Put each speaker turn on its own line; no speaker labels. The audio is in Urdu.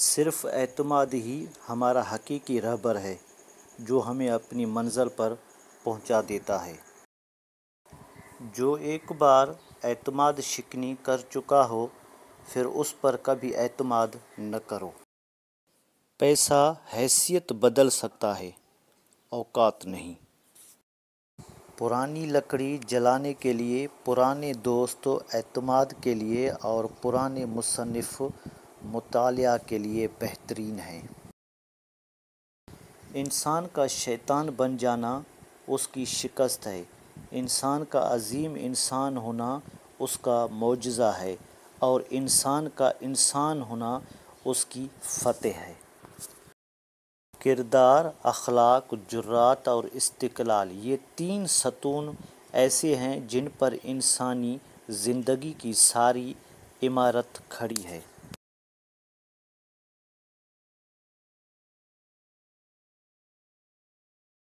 صرف اعتماد ہی ہمارا حقیقی رہبر ہے جو ہمیں اپنی منزل پر پہنچا دیتا ہے۔ جو ایک بار اعتماد شکنی کر چکا ہو پھر اس پر کبھی اعتماد نہ کرو۔ پیسہ حیثیت بدل سکتا ہے، اوقات نہیں۔ پرانی لکڑی جلانے کے لیے، پرانے دوست اعتماد کے لیے اور پرانے مصنف مطالعہ کے لیے بہترین ہیں۔ انسان کا شیطان بن جانا اس کی شکست ہے، انسان کا عظیم انسان ہونا اس کا معجزہ ہے، اور انسان کا انسان ہونا اس کی فتح ہے۔ کردار، اخلاق، جرات اور استقلال، یہ تین ستون ایسے ہیں جن پر انسانی زندگی کی ساری عمارت کھڑی ہے۔